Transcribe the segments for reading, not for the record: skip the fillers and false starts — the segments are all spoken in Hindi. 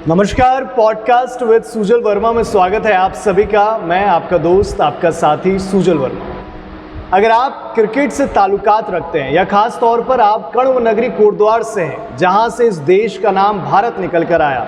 नमस्कार, पॉडकास्ट विद सुजल वर्मा में स्वागत है आप सभी का। मैं आपका दोस्त, आपका साथी सुजल वर्मा। अगर आप क्रिकेट से ताल्लुकात रखते हैं या खास तौर पर आप कण्व नगरी कोटद्वार से हैं, जहां से इस देश का नाम भारत निकल कर आया,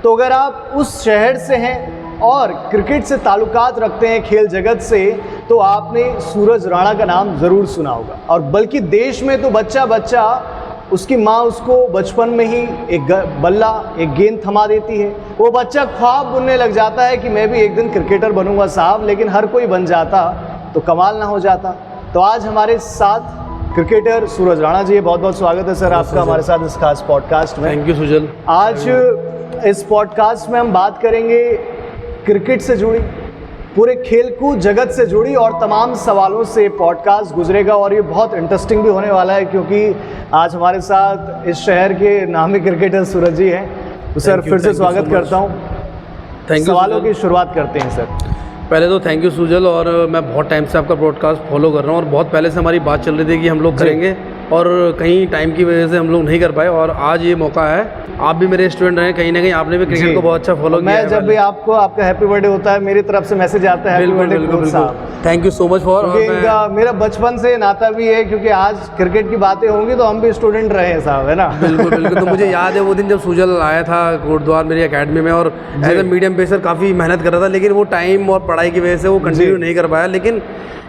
तो अगर आप उस शहर से हैं और क्रिकेट से ताल्लुकात रखते हैं खेल जगत से, तो आपने सूरज राणा का नाम ज़रूर सुना होगा। और बल्कि देश में तो बच्चा बच्चा उसकी माँ उसको बचपन में ही एक बल्ला, एक गेंद थमा देती है। वो बच्चा ख्वाब बुनने लग जाता है कि मैं भी एक दिन क्रिकेटर बनूंगा साहब, लेकिन हर कोई बन जाता तो कमाल ना हो जाता। तो आज हमारे साथ क्रिकेटर सूरज राणा जी है। बहुत बहुत स्वागत है सर आपका हमारे साथ इस खास पॉडकास्ट में। Thank you Sujal. आज इस पॉडकास्ट में हम बात करेंगे क्रिकेट से जुड़ी, पूरे खेलकूद जगत से जुड़ी और तमाम सवालों से पॉडकास्ट गुजरेगा। और ये बहुत इंटरेस्टिंग भी होने वाला है क्योंकि आज हमारे साथ इस शहर के नामी क्रिकेटर सूरज जी हैं। तो सर फिर से स्वागत करता हूँ। सवालों की शुरुआत करते हैं सर। पहले तो थैंक यू सुजल। और मैं बहुत टाइम से आपका पॉडकास्ट फॉलो कर रहा हूँ और बहुत पहले से हमारी बात चल रही थी कि हम लोग करेंगे और कहीं टाइम की वजह से हम लोग नहीं कर पाए और आज ये मौका है। आप भी मेरे स्टूडेंट रहे, कहीं ना कहीं आपने भी क्रिकेट को बहुत अच्छा फॉलो किया है। मैं जब भी आपको आपका हैप्पी बर्थडे होता है मेरी तरफ से मैसेज आता है, हैप्पी बर्थडे साहब। Thank you so much for. मेरा बचपन से नाता भी है क्योंकि आज क्रिकेट की बातें होंगी तो हम भी स्टूडेंट रहे हैं साहब, है ना। बिल्कुल बिल्कुल। तो मुझे याद है वो दिन जब सुजल आया था कोटद्वार मेरी एकेडमी में और एज ए मीडियम पेसर काफ़ी मेहनत कर रहा था, लेकिन वो टाइम और पढ़ाई की वजह से वो कंटिन्यू नहीं कर पाया। लेकिन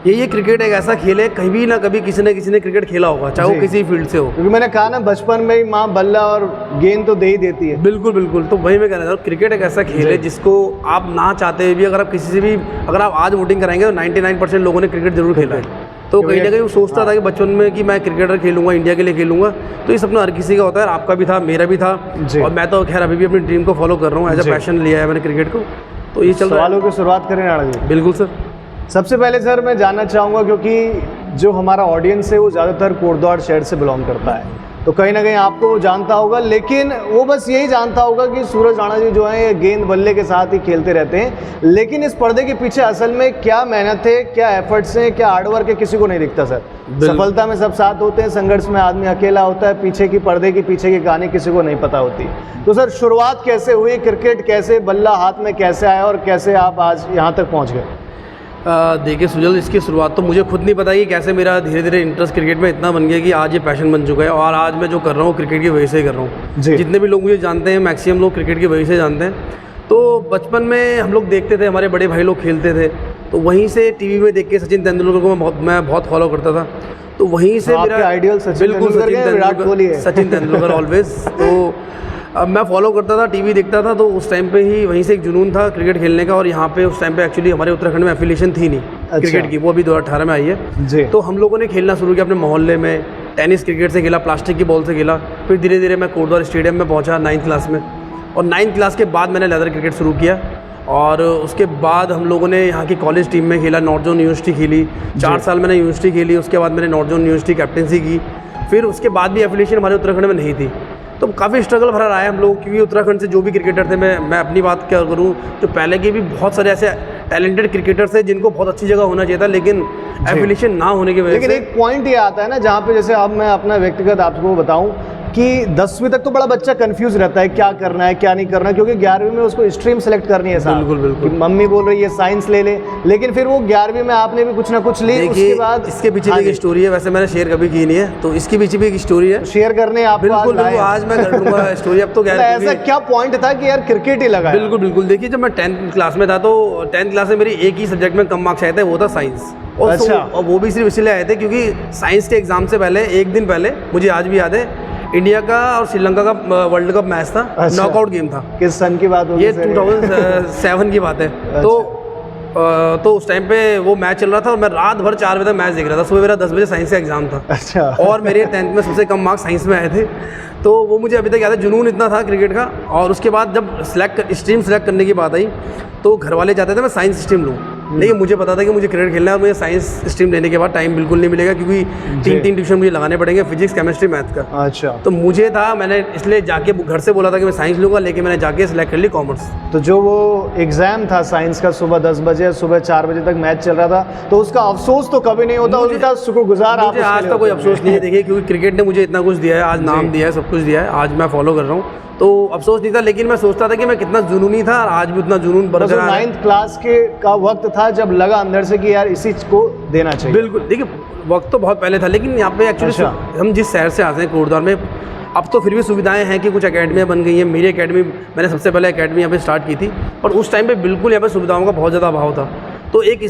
ये क्रिकेट एक ऐसा खेल है, कभी ना कभी किसी ने क्रिकेट खेला होगा, चाहे वो किसी फील्ड से हो। क्योंकि मैंने कहा ना बचपन में ही माँ बल्ला और गेंद तो दे ही देती है। बिल्कुल बिल्कुल। तो वही मैं कह रहा था, क्रिकेट एक ऐसा खेल है जिसको आप ना चाहते हुए भी अगर आप किसी से भी अगर आप आज वोटिंग कराएंगे तो 99% लोगों ने क्रिकेट जरूर खेला है। तो कहीं ना कहीं वो सोचता था कि बचपन में कि मैं क्रिकेटर खेलूंगा, इंडिया के लिए खेलूंगा। तो ये सपना हर किसी का होता है, आपका भी था, मेरा भी था। और मैं तो खैर अभी भी अपनी ड्रीम को फॉलो कर रहा हूँ, एज ए पैशन लिया है मैंने क्रिकेट को। तो ये चल रहा है। सवालों की शुरुआत करें राणा जी। बिल्कुल सर। सबसे पहले सर मैं जानना चाहूँगा, क्योंकि जो हमारा ऑडियंस है वो ज़्यादातर कोटद्वार शहर से बिलोंग करता है, तो कहीं ना कहीं आपको वो जानता होगा, लेकिन वो बस यही जानता होगा कि सूरज राणा जी जो हैं ये गेंद बल्ले के साथ ही खेलते रहते हैं। लेकिन इस पर्दे के पीछे असल में क्या मेहनत है, क्या एफर्ट्स हैं, क्या हार्डवर्क है, किसी को नहीं दिखता सर। सफलता में सब साथ होते हैं, संघर्ष में आदमी अकेला होता है। पीछे की पर्दे की पीछे की कहानी किसी को नहीं पता होती। तो सर शुरुआत कैसे हुई, क्रिकेट कैसे, बल्ला हाथ में कैसे आया और कैसे आप आज यहाँ तक पहुँच गए? देखिए सुजल, इसकी शुरुआत तो मुझे खुद नहीं पता कि कैसे मेरा धीरे धीरे इंटरेस्ट क्रिकेट में इतना बन गया कि आज ये पैशन बन चुका है। और आज मैं जो कर रहा हूँ क्रिकेट की वजह से ही कर रहा हूँ। जितने भी लोग मुझे जानते हैं, मैक्सिमम लोग क्रिकेट की वजह से जानते हैं। तो बचपन में हम लोग देखते थे, हमारे बड़े भाई लोग खेलते थे, तो वहीं से टीवी में देख के सचिन तेंदुलकर को मैं बहुत फॉलो करता था। तो वहीं से मेरा आइडियल सचिन तेंदुलकर ऑलवेज। तो अब मैं फॉलो करता था, टीवी देखता था, तो उस टाइम पे ही वहीं से एक जुनून था क्रिकेट खेलने का। और यहाँ पे उस टाइम पे एक्चुअली हमारे उत्तराखंड में एफिलिएशन थी नहीं क्रिकेट की, वो अभी 2018 में आई है। तो हम लोगों ने खेलना शुरू किया अपने मोहल्ले में। टेनिस क्रिकेट से खेला, प्लास्टिक की बॉल से खेला। फिर धीरे धीरे मैं कोटद्वार स्टेडियम में पहुँचा 9th क्लास में, और 9th क्लास के बाद मैंने लेदर क्रिकेट शुरू किया। और उसके बाद हम लोगों ने यहाँ की कॉलेज टीम में खेला, नॉर्थ जोन यूनिवर्सिटी खेली 4 साल मैंने यूनिवर्सिटी खेली। उसके बाद मैंने नॉर्थ जोन यूनिवर्सिटी कैप्टनसी की। फिर उसके बाद भी एफिलिएशन हमारे उत्तराखंड में नहीं थी, तो काफ़ी स्ट्रगल भरा रहा है हम लोग। क्योंकि उत्तराखंड से जो भी क्रिकेटर थे, मैं अपनी बात क्या करूँ, तो पहले के भी बहुत सारे ऐसे टैलेंटेड क्रिकेटर्स थे जिनको बहुत अच्छी जगह होना चाहिए था, लेकिन एफिलिएशन ना होने की वजह से। लेकिन एक पॉइंट ये आता है ना, जहाँ पे जैसे अब मैं अपना व्यक्तिगत आपको बताऊं कि 10वीं तक तो बड़ा बच्चा कंफ्यूज रहता है क्या करना है क्या नहीं करना, क्योंकि 11वीं में उसको स्ट्रीम सेलेक्ट करनी है साहब। बिल्कुल बिल्कुल। मम्मी बोल रही है साइंस ले ले, लेकिन फिर वो 11वीं में आपने भी कुछ ना कुछ ली। उसके बाद इसके पीछे भी एक स्टोरी है, वैसे मैंने शेयर कभी की नहीं है, तो इसके पीछे भी एक स्टोरी है, शेयर करने आप। बिल्कुल आज मैं कर दूंगा स्टोरी। अब तो ऐसा क्या पॉइंट था कि यार क्रिकेट ही लगा? बिल्कुल बिल्कुल। देखिए जब मैं 10th क्लास में था, तो 10th क्लास में मेरी एक ही सब्जेक्ट में कम मार्क्स आए थे, वो था साइंस। और वो भी सिर्फ इसलिए आए थे क्योंकि साइंस के एग्जाम से पहले एक दिन पहले, मुझे आज भी याद है, इंडिया का और श्रीलंका का वर्ल्ड कप मैच था। नॉकआउट गेम था। किस सन की बात होगी? ये 2007 की बात है। तो उस टाइम पे वो मैच चल रहा था और मैं रात भर 4 बजे तक मैच देख रहा था। सुबह मेरा 10 बजे साइंस का एग्जाम था। अच्छा। और मेरे 10th में सबसे कम मार्क्स साइंस में आए थे। तो वो मुझे अभी तक याद है, जुनून इतना था क्रिकेट का। और उसके बाद जब स्ट्रीम सेलेक्ट करने की बात आई, तो घर वाले चाहते थे मैं साइंस स्ट्रीम लूँ, लेकिन मुझे पता था कि मुझे क्रिकेट खेलना है और मुझे साइंस स्ट्रीम लेने के बाद टाइम बिल्कुल नहीं मिलेगा, क्योंकि 3 ट्यूशन मुझे लगाने पड़ेंगे, फिजिक्स केमिस्ट्री मैथ का। अच्छा। तो मुझे था, मैंने इसलिए जाके घर से बोला था कि मैं साइंस लूँगा, लेकिन मैंने जाके सिलेक्ट कर ली कॉमर्स। तो जो वो एग्जाम था साइंस का, सुबह 10 बजे सुबह 4 बजे तक मैच चल रहा था, तो उसका अफसोस तो कभी नहीं होता, उल्टा शुक्रगुजार आप। आज तक कोई अफसोस नहीं है। देखिए क्योंकि क्रिकेट ने मुझे इतना कुछ दिया है, आज नाम दिया है, सब कुछ दिया है, आज मैं फॉलो कर रहा हूँ। तो अफसोस नहीं था, लेकिन मैं सोचता था कि मैं कितना जुनूनी था और आज भी उतना जुनून बरकरार है। 9th क्लास के का वक्त था जब लगा अंदर से कि यार इसी को देना चाहिए। बिल्कुल, देखिए वक्त तो बहुत पहले था, लेकिन यहाँ पे एक्चुअली हम जिस शहर से आते हैं कोटद्वार में, अब तो फिर भी सुविधाएं हैं कि कुछ अकेडमियाँ बन गई हैं। मेरी अकेडमी, मैंने सबसे पहले अकेडमी यहाँ पे स्टार्ट की थी, पर उस टाइम पे बिल्कुल यहाँ पे सुविधाओं का बहुत ज़्यादा अभाव था। तो एक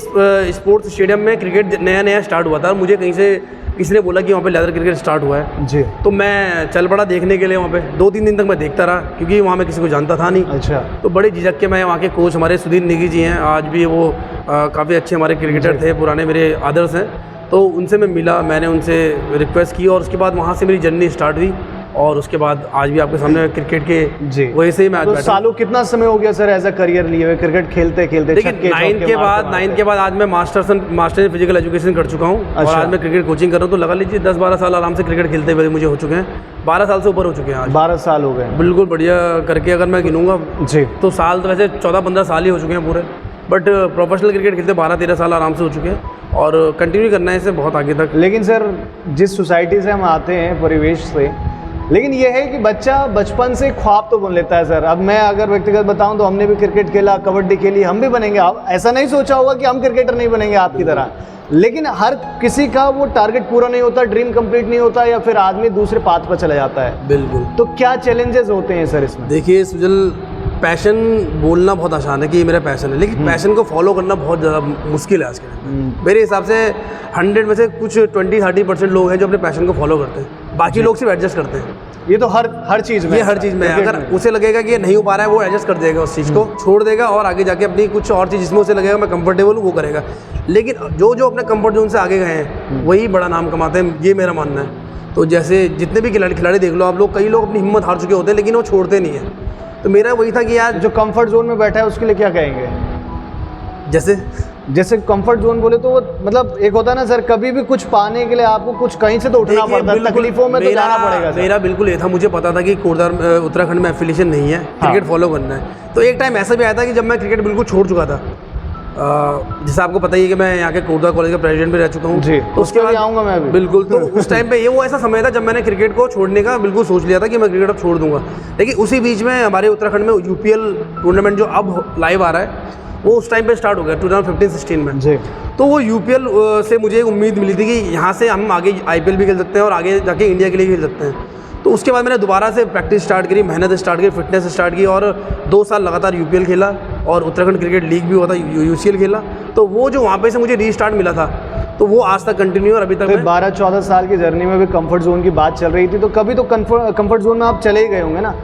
स्पोर्ट्स स्टेडियम में क्रिकेट नया स्टार्ट हुआ था, और मुझे कहीं से किसी ने बोला कि वहाँ पे लेदर क्रिकेट स्टार्ट हुआ है जी। तो मैं चल पड़ा देखने के लिए। वहाँ पे 2-3 दिन तक मैं देखता रहा, क्योंकि वहाँ मैं किसी को जानता था नहीं। अच्छा। तो बड़े झिझक के मैं वहाँ के कोच हमारे सुधीर नेगी जी हैं, आज भी वो काफ़ी अच्छे हमारे क्रिकेटर थे, पुराने मेरे आदर्श हैं। तो उनसे मैं मिला, मैंने उनसे रिक्वेस्ट की, और उसके बाद वहाँ से मेरी जर्नी स्टार्ट हुई, और उसके बाद आज भी आपके सामने क्रिकेट के जी वजह से ही मैं आज तो बैठा। सालों कितना समय हो गया सर एज अ करियर लिए हुए क्रिकेट खेलते खेलते? देखिए 9th के बाद आज मैं मास्टर इन फिजिकल एजुकेशन कर चुका हूँ। और आज मैं क्रिकेट कोचिंग कर रहा हूँ, तो लगा लीजिए 10-12 साल आराम से क्रिकेट खेलते हुए मुझे हो चुके हैं। 12 साल से ऊपर हो चुके हैं आज। 12 साल हो गए, बिल्कुल बढ़िया करके अगर मैं गिनूंगा जी तो साल तो वैसे 14-15 साल ही हो चुके हैं पूरे, बट प्रोफेशनल क्रिकेट खेलते 12-13 साल आराम से हो चुके हैं, और कंटिन्यू करना है इसे बहुत आगे तक। लेकिन सर जिस सोसाइटी से हम आते हैं, परिवेश से, लेकिन ये है कि बच्चा बचपन से ख्वाब तो बुन लेता है सर। अब मैं अगर व्यक्तिगत बताऊं तो हमने भी क्रिकेट खेला, कबड्डी खेली, हम भी बनेंगे। आप ऐसा नहीं सोचा होगा कि हम क्रिकेटर नहीं बनेंगे आपकी तरह, लेकिन हर किसी का वो टारगेट पूरा नहीं होता, ड्रीम कंप्लीट नहीं होता, या फिर आदमी दूसरे पाथ पर चला जाता है। बिल्कुल। तो क्या चैलेंजेस होते हैं सर इसमें? देखिए सुजल, पैशन बोलना बहुत आसान है कि ये मेरा पैशन है, लेकिन पैशन को फॉलो करना बहुत ज़्यादा मुश्किल है आज के टाइम में। मेरे हिसाब से 100 में से कुछ 20-30% लोग हैं जो अपने पैशन को फॉलो करते हैं, बाकी लोग सिर्फ एडजस्ट करते हैं। ये तो हर चीज़ में, ये हर चीज़ में है। अगर उसे लगेगा कि ये नहीं हो पा रहा है, वो एडजस्ट कर देगा, उस चीज़ को छोड़ देगा, और आगे जाके अपनी कुछ और चीज़ जिसमें उसे लगेगा मैं कंफर्टेबल हूँ वो करेगा। लेकिन जो अपने कंफर्ट जोन से आगे गए हैं वही बड़ा नाम कमाते हैं, ये मेरा मानना है। तो जैसे जितने भी खिलाड़ी देख लो आप लोग, कई लोग अपनी हिम्मत हार चुके होते हैं, लेकिन वो छोड़ते नहीं हैं। तो मेरा वही था कि यार जो कंफर्ट जोन में बैठा है उसके लिए क्या कहेंगे? जैसे कंफर्ट जोन बोले तो वो मतलब एक होता है ना सर, कभी भी कुछ पाने के लिए आपको कुछ कहीं से तो उठना पड़ता है, तकलीफों में तो जाना पड़ेगा सर। मेरा बिल्कुल ये था, मुझे पता था कि कोटद्वार उत्तराखंड में एफिलिएशन नहीं है, क्रिकेट फॉलो करना है। तो एक टाइम ऐसा भी आया था कि जब मैं क्रिकेट बिल्कुल छोड़ चुका था, जैसे आपको पता ही है कि मैं यहाँ के कोटद्वार कॉलेज का प्रेसिडेंट भी रह चुका हूँ जी, तो उसके बाद आऊँगा मैं भी। बिल्कुल। तो उस टाइम पे ये वो ऐसा समय था जब मैंने क्रिकेट को छोड़ने का बिल्कुल सोच लिया था कि मैं क्रिकेट अब छोड़ दूंगा। लेकिन उसी बीच में हमारे उत्तराखंड में UPL टूर्नामेंट जो अब लाइव आ रहा है, वो उस टाइम पे स्टार्ट हो गया 2015-16 में जी। तो वो UPL से मुझे उम्मीद मिली थी कि यहाँ से हम आगे IPL भी खेल सकते हैं और आगे जाके इंडिया के लिए खेल सकते हैं। तो उसके बाद मैंने दोबारा से प्रैक्टिस स्टार्ट करी, मेहनत स्टार्ट की, फिटनेस स्टार्ट की, और 2 साल लगातार UPL खेला, और उत्तराखंड क्रिकेट लीग भी हुआ था, UCL खेला। तो वो जो वहाँ पे से मुझे रीस्टार्ट मिला था, तो वो आज तक कंटिन्यू, और अभी तक 12-14 साल की जर्नी में भी कंफर्ट जोन की बात चल रही थी, तो कभी तो कंफर्ट जोन में आप चले ही गए होंगे ना?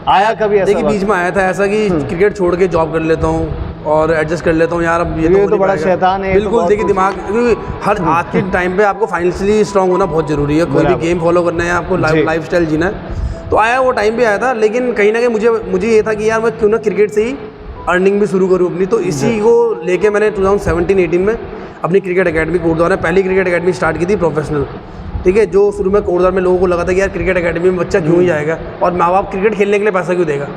आया कभी ऐसा? देखिए बीच में आया था ऐसा कि क्रिकेट छोड़ के जॉब कर लेता हूँ और एडजस्ट कर लेता हूँ यार, अब ये तो बड़ा शैतान है। बिल्कुल। देखिए दिमाग, क्योंकि हर आज के टाइम पे आपको फाइनेंशियली स्ट्रांग होना बहुत जरूरी है, कोई भी गेम फॉलो करना है, आपको लाइफ स्टाइल जीना है। तो आया वो टाइम भी आया था, लेकिन कहीं ना कहीं मुझे ये था कि यार मैं क्यों ना क्रिकेट से ही अर्निंग भी शुरू करूँ अपनी। तो इसी को लेके मैंने 2017-18 में अपनी क्रिकेट अकेडमी कोटद्वार में पहली क्रिकेट अकेडमी स्टार्ट की थी, प्रोफेशनल। ठीक है, जो शुरू में कोटद्वार में लोगों को लगा था कि यार क्रिकेट अकेडमी में बच्चा क्यों ही जाएगा, और माँ बाप क्रिकेट खेलने के लिए पैसा क्यों देगा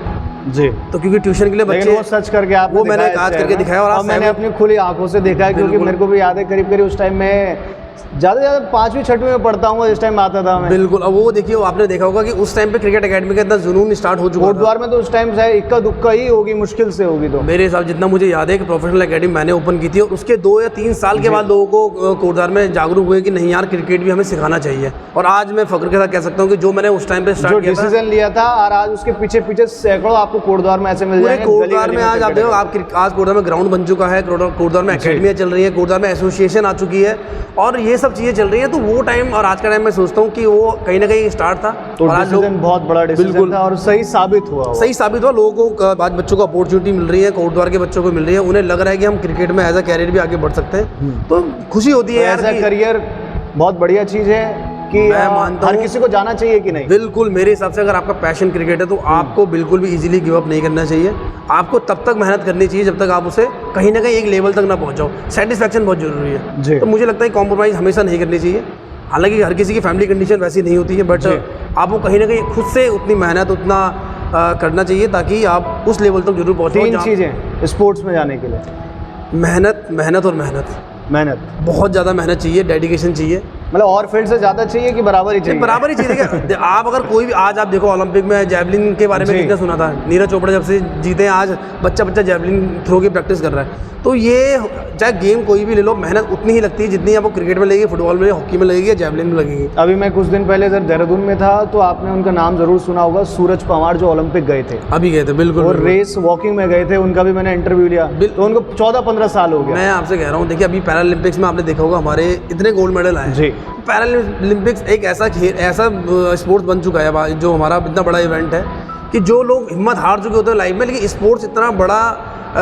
जी। तो क्योंकि ट्यूशन के लिए बच्चे, वो सच करके आप वो मैंने आज करके दिखाया, और मैंने अपनी खुली आंखों से देखा है, क्योंकि मेरे को भी याद है करीब उस टाइम में ज़्यादा से ज़्यादा 5वीं-6वीं में पढ़ता हूँ जिस टाइम आता था मैं। बिल्कुल। अब वो देखिए, आपने देखा होगा कि उस टाइम पे क्रिकेट एकेडमी का इतना जुनून स्टार्ट हो चुका था कोटद्वार में। तो उस टाइम से इक्का दुक्का ही होगी, मुश्किल से होगी। तो मेरे हिसाब जितना मुझे याद है कि प्रोफेशनल एकेडमी मैंने ओपन की थी, और उसके 2 या 3 साल के बाद लोगों को कोटद्वार में जागरूक हुए कि नहीं यार क्रिकेट भी हमें सिखाना चाहिए। और आज मैं फख्र के साथ कह सकता हूँ कि जो मैंने उस टाइम पे स्टार्ट किया, डिसीजन लिया था, और आज उसके पीछे सैकड़ों आपको कोटद्वार में ऐसे मिल जाएंगे। कोटद्वार में आज आप देखो, आज कोटद्वार में ग्राउंड बन चुका है, कोटद्वार में एकेडमियाँ चल रही है, कोटद्वार में एसोसिएशन आ चुकी है, और ये सब चीज़ें चल रही हैं। तो वो टाइम और आज का टाइम मैं सोचता हूँ कि वो कहीं ना कहीं स्टार्ट था, तो और आज बहुत बड़ा डिसीजन था, और सही साबित हुआ। लोगों को आज बच्चों को अपॉर्चुनिटी मिल रही है, कोटद्वार के बच्चों को मिल रही है, उन्हें लग रहा है कि हम क्रिकेट में एज अ कैरियर भी आगे बढ़ सकते हैं। तो खुशी होती है एज अ करियर, बहुत बढ़िया चीज़ है कि मैं मानता हर किसी को जाना चाहिए कि नहीं। बिल्कुल, मेरे हिसाब से अगर आपका पैशन क्रिकेट है तो आपको बिल्कुल भी इजीली गिव अप नहीं करना चाहिए। आपको तब तक मेहनत करनी चाहिए जब तक आप उसे कहीं ना कहीं एक लेवल तक ना पहुंचाओ। सेटिस्फैक्शन बहुत जरूरी है, तो मुझे लगता है कॉम्प्रोमाइज़ हमेशा नहीं करनी चाहिए। हालांकि हर किसी की फैमिली कंडीशन वैसी नहीं होती है, बट आपको कहीं ना कहीं खुद से उतनी मेहनत उतना करना चाहिए ताकि आप उस लेवल तक जरूर पहुँचो। 3 चीज़ें स्पोर्ट्स में जाने के लिए: मेहनत और मेहनत, बहुत ज़्यादा मेहनत चाहिए, डेडिकेशन चाहिए, मतलब और फील्ड से ज़्यादा चाहिए कि बराबर ही चाहिए? बराबर ही चाहिए। देखिए आप अगर कोई भी आज आप देखो ओलंपिक में जैवलिन के बारे में कितना सुना था, नीरज चोपड़ा जब से जीते हैं आज बच्चा जैवलिन थ्रो की प्रैक्टिस कर रहा है। तो ये चाहे गेम कोई भी ले लो, मेहनत उतनी ही लगती है जितनी आपको क्रिकेट में लगेगी, फुटबॉल में, हॉकी में लगेगी या जैवलिन में लगेगी। अभी मैं कुछ दिन पहले इधर देहरादून में था तो आपने उनका नाम जरूर सुना होगा, सूरज पवार जो ओलंपिक गए थे। अभी गए थे, बिल्कुल। और रेस वॉकिंग में गए थे, उनका भी मैंने इंटरव्यू लिया तो उनको 14-15 साल हो गया। मैं आपसे कह रहा हूँ, देखिए अभी पैरालंपिक्स में आपने देखा होगा हमारे इतने गोल्ड मेडल आए जी। पैरालंपिक्स एक ऐसा स्पोर्ट्स बन चुका है जो हमारा इतना बड़ा इवेंट है कि जो लोग हिम्मत हार चुके होते हैं लाइफ में, लेकिन स्पोर्ट्स इतना बड़ा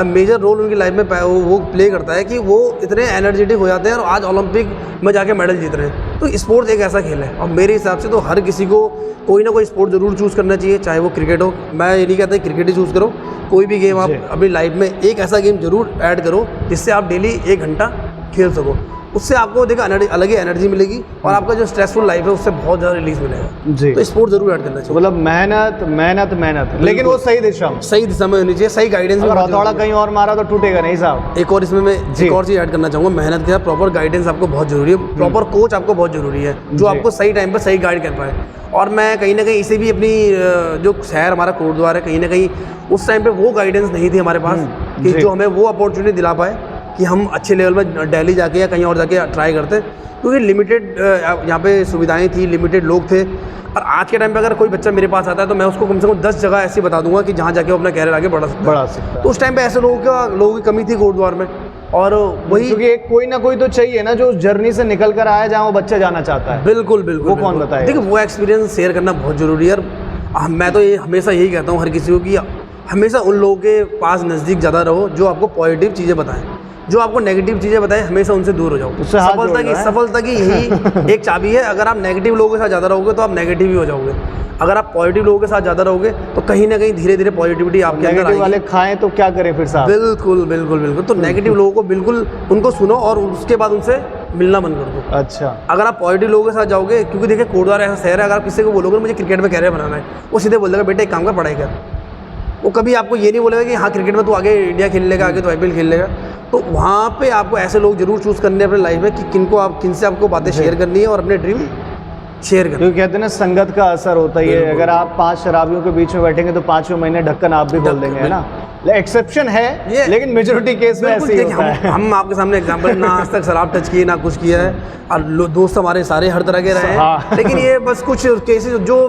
मेजर रोल उनकी लाइफ में वो प्ले करता है कि वो इतने एनर्जेटिक हो जाते हैं और आज ओलंपिक में जाके मेडल जीत रहे हैं। तो स्पोर्ट्स एक ऐसा खेल है और मेरे हिसाब से तो हर किसी को कोई ना कोई स्पोर्ट जरूर चूज़ करना चाहिए, चाहे वो क्रिकेट हो। मैं ये नहीं कहता क्रिकेट ही चूज़ करो, कोई भी गेम आप अपनी लाइफ में एक ऐसा गेम जरूर ऐड करो जिससे आप डेली 1 घंटा खेल सको। उससे आपको देखा अलग ही एनर्जी मिलेगी और आपका जो स्ट्रेसफुल लाइफ है उससे बहुत ज़्यादा रिलीज मिलेगा जी। तो स्पोर्ट जरूर ऐड करना चाहिए। मतलब मेहनत मेहनत मेहनत, लेकिन वो सही दिशा में होनी चाहिए, सही गाइडेंस में। हथौड़ा कहीं और मारा तो टूटेगा नहीं साहब। एक और इसमें मैं एक और चीज़ ऐड करना चाहूँगा, मेहनत के साथ प्रॉपर गाइडेंस आपको बहुत जरूरी है, प्रॉपर कोच आपको बहुत जरूरी है जो आपको सही टाइम पर सही गाइड कर पाए। और मैं कहीं ना कहीं इसे भी अपनी जो शहर हमारा कोटद्वार है, कहीं ना कहीं उस टाइम पे वो गाइडेंस नहीं थी हमारे पास कि जो हमें वो अपॉर्चुनिटी दिला पाए कि हम अच्छे लेवल में दिल्ली जाके या कहीं और जाके ट्राई करते, क्योंकि लिमिटेड यहाँ पे सुविधाएं थी, लिमिटेड लोग थे। और आज के टाइम पे अगर कोई बच्चा मेरे पास आता है तो मैं उसको कम से कम 10 जगह ऐसी बता दूंगा कि जहाँ जाके वो अपना कैरियर आगे बढ़ा सकता है। तो उस टाइम पे ऐसे लोगों की कमी थी कोटद्वार में। और वही क्योंकि कोई ना कोई तो चाहिए ना जो जर्नी से निकल कर आया जहाँ वो बच्चा जाना चाहता है। बिल्कुल बिल्कुल। वो कौन बताए? देखिए वो एक्सपीरियंस शेयर करना बहुत जरूरी है। और मैं तो ये हमेशा यही कहता हूँ हर किसी को कि हमेशा उन लोगों के पास नज़दीक ज़्यादा रहो जो आपको पॉजिटिव चीज़ें बताएं, जो आपको नेगेटिव चीज़ें बताएं हमेशा उनसे दूर हो जाओ। सफलता की यही एक चाबी है। अगर आप नेगेटिव लोगों के साथ ज़्यादा रहोगे तो आप नेगेटिव ही हो जाओगे। अगर आप पॉजिटिव लोगों के साथ ज़्यादा रहोगे तो कहीं ना कहीं धीरे धीरे पॉजिटिविटी आपके अंदर आएगी। वाले खाएं तो क्या करें फिर साहब? बिल्कुल बिल्कुल बिल्कुल। तो नेगेटिव लोगों को बिल्कुल उनको सुनो और उसके बाद उनसे मिलना बंद कर दो। अच्छा। अगर आप पॉजिटिव लोगों के साथ जाओगे, क्योंकि देखिए कोटद्वार ऐसा शहर है, अगर आप किसी को बोलोगे मुझे क्रिकेट में कैरियर बनाना है, वो सीधे बोल देगा बेटा एक काम कर पढ़ाई कर। वो कभी आपको ये नहीं बोलेगा कि हाँ क्रिकेट में तू आगे इंडिया खेल लेगा, आगे तो IPL खेल लेगा। तो वहाँ पे आपको ऐसे लोग जरूर चूज़ करने हैं अपने लाइफ में कि किनसे आपको बातें शेयर करनी है और अपने ड्रीम शेयर करनी है। तो कहते हैं ना संगत का असर होता ही है। अगर आप 5 शराबियों के बीच में बैठेंगे तो 5वें महीने ढक्कन आप भी खोल देंगे, है ना? एक्सेप्शन है लेकिन मेजोरिटी केस में ऐसे ही होता है। हम आपके सामने एग्जांपल, ना आज तक शराब टच किए ना कुछ किया है, और दोस्त हमारे सारे हर तरह के रहे हैं। लेकिन ये बस कुछ केसेस जो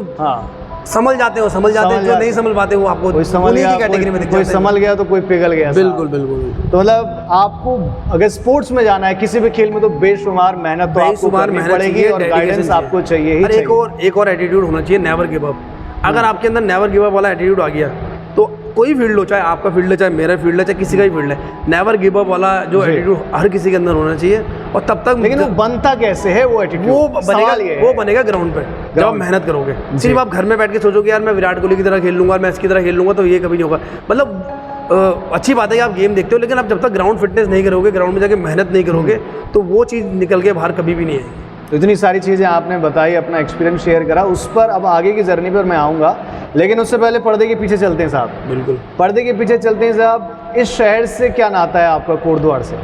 समझ जाते हैं जो नहीं समझ पाते वो आपको कोई समझ गया, कैटेगरी में कोई समझ गया तो कोई पिघल गया। बिल्कुल बिल्कुल। तो मतलब आपको अगर स्पोर्ट्स में जाना है किसी भी खेल में तो बेशुमार मेहनत तो आपको करनी पड़ेगी और गाइडेंस आपको चाहिए ही चाहिए। एक और एटीट्यूड होना चाहिए, नेवर गिव अप। अगर आपके अंदर नेवर गिव अप वाला एटीट्यूड आ गया तो कोई फील्ड हो, चाहे आपका फील्ड है, चाहे मेरा फील्ड है, चाहे किसी का ही फील्ड है, नेवर गिव अप वाला जो एटीट्यूड हर किसी के अंदर होना चाहिए। और तब तक लेकिन वो बनता कैसे है वो एटीट्यूड? वो बनेगा ग्राउंड पे जब आप मेहनत करोगे। सिर्फ आप घर में बैठ के सोचोगे यार मैं विराट कोहली की तरह खेल लूंगा, मैं इसकी तरह खेल लूंगा, तो ये कभी नहीं होगा। मतलब अच्छी बात है कि आप गेम देखते हो, लेकिन आप जब तक ग्राउंड फिटनेस नहीं करोगे, ग्राउंड में जाके मेहनत नहीं करोगे, तो वो चीज़ निकल के बाहर कभी भी नहीं आएगी। तो इतनी सारी चीज़ें आपने बताई, अपना एक्सपीरियंस शेयर करा, उस पर अब आगे की जर्नी पर मैं आऊँगा, लेकिन उससे पहले पर्दे के पीछे चलते हैं साहब। बिल्कुल, पर्दे के पीछे चलते हैं साहब। इस शहर से क्या नाता है आपका कोटद्वार से?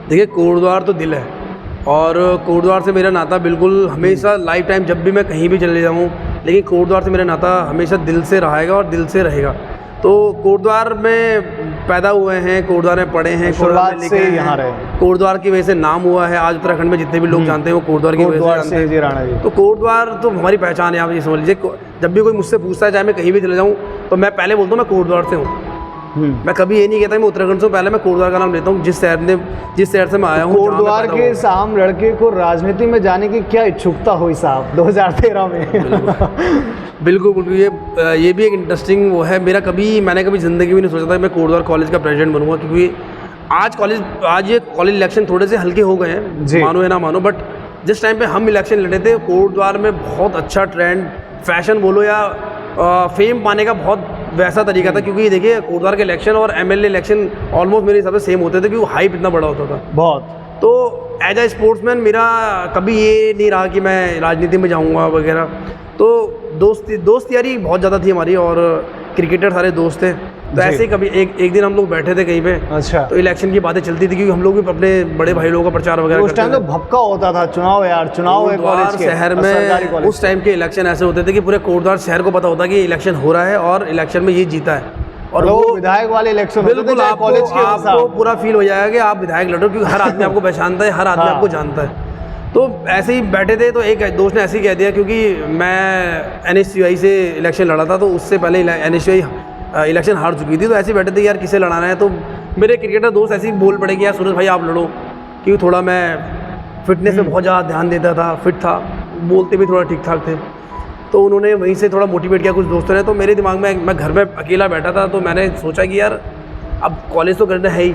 देखिए कोटद्वार तो दिल है और कोटद्वार से मेरा नाता बिल्कुल हमेशा लाइफ टाइम, जब भी मैं कहीं भी चले जाऊँ, लेकिन कोटद्वार से मेरा नाता हमेशा दिल से रहेगा और दिल से रहेगा। तो कोटद्वार में पैदा हुए हैं, कोटद्वार में पढ़े हैं, शुरुआत से यहाँ रहे। कोटद्वार की वजह से नाम हुआ है। आज उत्तराखंड में जितने भी लोग जानते हैं वो कोटद्वार की वजह से जानते हैं। तो कोटद्वार तो हमारी पहचान है, आप ये समझ लीजिए। जब भी कोई मुझसे पूछता है, चाहे मैं कहीं भी चले जाऊँ, तो मैं पहले बोलता हूँ मैं कोटद्वार से हूँ। मैं कभी ये नहीं कहता मैं उत्तराखंड से, पहले मैं कोटद्वार का नाम लेता हूँ, जिस शहर से मैं आया हूँ। कोटद्वार के साम लड़के को राजनीति में जाने की क्या इच्छुकता हुई साहब 2013 में? बिल्कुल, ये भी एक इंटरेस्टिंग वो है। मैंने कभी ज़िंदगी में नहीं सोचा था कि मैं कोटद्वार कॉलेज का प्रेसिडेंट बनूंगा, क्योंकि आज ये कॉलेज इलेक्शन थोड़े से हल्के हो गए हैं, मानो या ना मानो, बट जिस टाइम पे हम इलेक्शन लड़े थे कोटद्वार में बहुत अच्छा ट्रेंड, फैशन बोलो या फेम पाने का बहुत वैसा तरीका था। क्योंकि देखिए कोटद्वार के इलेक्शन और MLA इलेक्शन ऑलमोस्ट मेरे हिसाब से सेम होते थे, क्योंकि हाइप इतना बड़ा होता था बहुत। तो एज ए स्पोर्ट्समैन मेरा कभी ये नहीं रहा कि मैं राजनीति में जाऊँगा वगैरह। तो दोस्त यारी बहुत ज़्यादा थी हमारी, और क्रिकेटर सारे दोस्त थे, तो ऐसे ही कभी एक दिन हम लोग बैठे थे कहीं पे, अच्छा, तो इलेक्शन की बातें चलती थी क्योंकि हम लोग भी अपने बड़े भाई लोगों का प्रचार वगैरह उस टाइम तो भपका होता था, चुनाव यार, चुनाव है कॉलेज के, शहर में उस टाइम के इलेक्शन ऐसे होते थे कि पूरे कोटद्वार शहर को पता होता कि इलेक्शन हो रहा है और इलेक्शन में ये जीता है। और वो विधायक वाले इलेक्शन बिल्कुल आपको पूरा फील हो जाएगा कि आप विधायक लड़ो, क्योंकि हर आदमी आपको पहचानता है, हर आदमी आपको जानता है। तो ऐसे ही बैठे थे तो एक दोस्त ने ऐसे ही कह दिया, क्योंकि मैं NSCI से इलेक्शन लड़ा था, तो उससे पहले NSCI इलेक्शन हार चुकी थी, तो ऐसे ही बैठे थे यार किसे लड़ाना है। तो मेरे क्रिकेटर दोस्त ऐसे ही बोल पड़े कि यार सूरज भाई आप लड़ो, क्योंकि थोड़ा मैं फिटनेस पे बहुत ज़्यादा ध्यान देता था, फिट था, बोलते भी थोड़ा ठीक ठाक थे। तो उन्होंने वहीं से थोड़ा मोटिवेट किया कुछ दोस्तों ने। तो मेरे दिमाग में, मैं घर में अकेला बैठा था, तो मैंने सोचा कि यार अब कॉलेज तो करना है ही,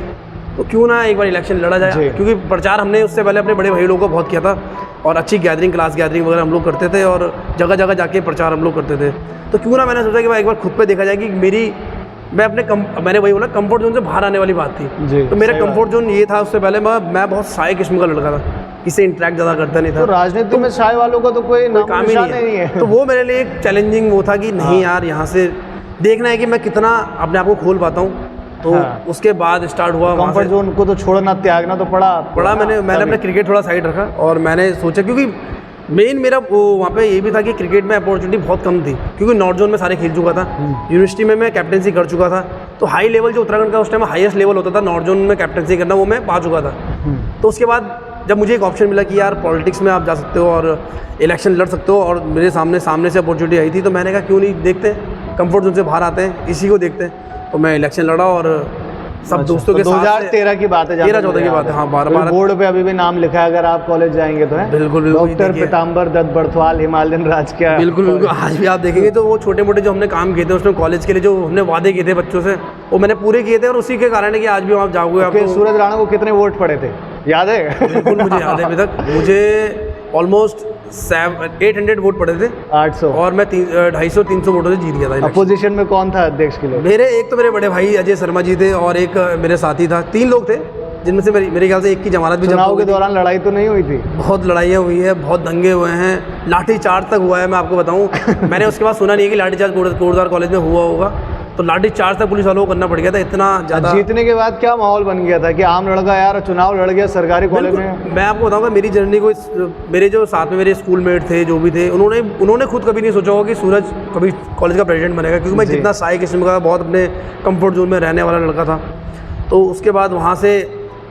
तो क्यों ना एक बार इलेक्शन लड़ा जाए, क्योंकि प्रचार हमने उससे पहले अपने बड़े भाई लोगों को बहुत किया था और अच्छी गैदरिंग, क्लास गैदरिंग वगैरह हम लोग करते थे और जगह जगह जाके प्रचार हम लोग करते थे। तो क्यों ना मैंने सोचा कि भाई एक बार खुद पे देखा जाए कि मैं अपने मैंने वही बोला कंफर्ट जोन से बाहर आने वाली बात थी। तो मेरा कंफर्ट जोन ये था, उससे पहले मैं बहुत शाय किस्म का लड़का था, किसी इंटरेक्ट ज़्यादा करता नहीं था। तो राजनीति में शाय वालों का तो कोई काम ही नहीं है। तो वो मेरे लिए एक चैलेंजिंग वो था कि नहीं यार, यहाँ से देखना है कि मैं कितना अपने आप को खोल पाता हूँ। तो उसके बाद स्टार्ट हुआ, कंफर्ट जोन को तो छोड़ना, त्यागना तो पड़ा। मैंने अपने क्रिकेट थोड़ा साइड रखा और मैंने सोचा, क्योंकि मेन मेरा वो वहाँ पे ये भी था कि क्रिकेट में अपॉर्चुनिटी बहुत कम थी, क्योंकि नॉर्थ जोन में सारे खेल चुका था, यूनिवर्सिटी में मैं कैप्टनसी कर चुका था। तो हाई लेवल जो उत्तराखंड का उस टाइम हाईएस्ट लेवल होता था नॉर्थ जोन में कैप्टनसी करना, वो मैं पा चुका था। तो उसके बाद जब मुझे एक ऑप्शन मिला कि यार पॉलिटिक्स में आप जा सकते हो और इलेक्शन लड़ सकते हो, और मेरे सामने से अपॉर्चुनिटी आई थी, तो मैंने कहा क्यों नहीं, देखते कंफर्ट जोन से बाहर आते हैं, इसी को देखते हैं। तो मैं इलेक्शन लड़ा और सब दोस्तों के साथ। 2013 की बात है, 13-14 की बात है। हाँ, 12 बोर्ड पे अभी भी नाम लिखा है अगर आप कॉलेज जाएंगे तो है। बिल्कुल डॉक्टर पीताम्बर दत्त बर्थवाल, हिमालयन राज का। बिल्कुल आज भी आप देखेंगे तो वो छोटे मोटे जो हमने काम किए थे उसमें कॉलेज के लिए, जो हमने वादे किए थे बच्चों से, वो मैंने पूरे किए थे, और उसी के कारण है कि आज भी आप जाओगे। आपको सूरज राणा को कितने वोट पड़े थे याद है? बिल्कुल मुझे याद है, अभी तक मुझे ऑलमोस्ट 800 वोट पड़े थे, 800, और मैं 250-300 वोटों से जीत गया था। अपोजिशन में कौन था अध्यक्ष के लिए? एक तो मेरे बड़े भाई अजय शर्मा जी थे और एक मेरे साथी था, 3 लोग थे, जिनमें से मेरे ख्याल से एक की जमानत भी। चुनाव के दौरान लड़ाई तो नहीं हुई थी? बहुत लड़ाइयाँ हुई है, बहुत दंगे हुए हैं, लाठीचार्ज तक हुआ है। मैं आपको बताऊँ मैंने उसके बाद सुना नहीं है कि लाठीचार्ज कोटद्वार कॉलेज में हुआ होगा, तो लाठीचार्ज तक पुलिस वालों को करना पड़ गया था, इतना ज़्यादा। जीतने के बाद क्या माहौल बन गया था कि आम लड़का यार चुनाव लड़ गया सरकारी कॉलेज में? मैं आपको बताऊंगा मेरी जर्नी को, मेरे जो साथ में मेरे स्कूलमेट थे जो भी थे, उन्होंने खुद कभी नहीं सोचा होगा कि सूरज कभी कॉलेज का प्रेसिडेंट बनेगा, क्योंकि मैं जितना शाय किस्म का, बहुत अपने कंफर्ट जोन में रहने वाला लड़का था। तो उसके बाद वहाँ से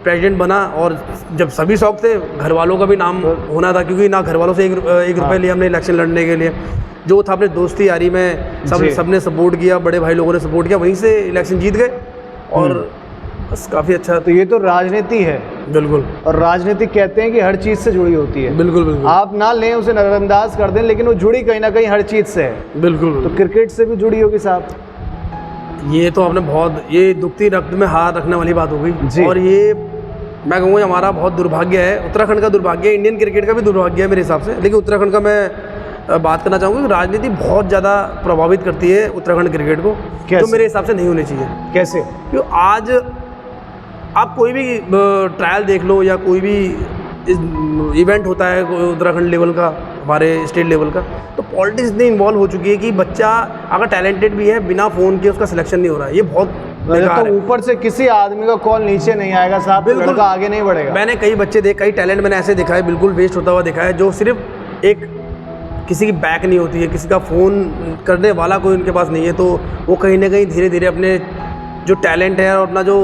प्रेसिडेंट बना, और जब सभी शौक थे, घर वालों का भी नाम होना था, क्योंकि ना घर वालों से एक रुपये लिया हमने इलेक्शन लड़ने के लिए, जो था अपने दोस्ती यारी में सबने सपोर्ट किया, बड़े भाई लोगों ने सपोर्ट किया, वहीं से इलेक्शन जीत गए और बस काफ़ी अच्छा। तो ये तो राजनीति है। बिल्कुल। और राजनीति कहते हैं कि हर चीज़ से जुड़ी होती है। बिल्कुल बिल्कुल। आप ना लें, उसे नज़रअंदाज कर दें, लेकिन वो जुड़ी कहीं ना कहीं हर चीज़ से है। बिल्कुल। तो क्रिकेट से भी जुड़ी होगी साहब? ये तो आपने बहुत, ये दुखती रक्त में हाथ रखने वाली बात हो गई, और ये मैं कहूँगा हमारा बहुत दुर्भाग्य है, उत्तराखंड का दुर्भाग्य है, इंडियन क्रिकेट का भी दुर्भाग्य है मेरे हिसाब से। लेकिन उत्तराखंड का मैं बात करना चाहूँगा कि राजनीति बहुत ज़्यादा प्रभावित करती है उत्तराखंड क्रिकेट को, जो मेरे हिसाब से नहीं होनी चाहिए। कैसे? क्योंकि आज आप कोई भी ट्रायल देख लो या कोई भी इवेंट होता है उत्तराखंड लेवल का, हमारे स्टेट लेवल का, तो पॉलिटिक्स इतनी इन्वॉल्व हो चुकी है कि बच्चा अगर टैलेंटेड भी है, बिना फ़ोन के उसका सिलेक्शन नहीं हो रहा है। ये बहुत तो ऊपर से किसी आदमी का कॉल नीचे नहीं आएगा साहब, बिल्कुल आगे नहीं बढ़ेगा। मैंने कई बच्चे कई टैलेंट मैंने ऐसे देखा है, बिल्कुल वेस्ट होता हुआ देखा है, जो सिर्फ एक किसी की बैक नहीं होती है, किसी का फ़ोन करने वाला कोई उनके पास नहीं है, तो वो कहीं ना कहीं धीरे धीरे अपने जो टैलेंट है और अपना जो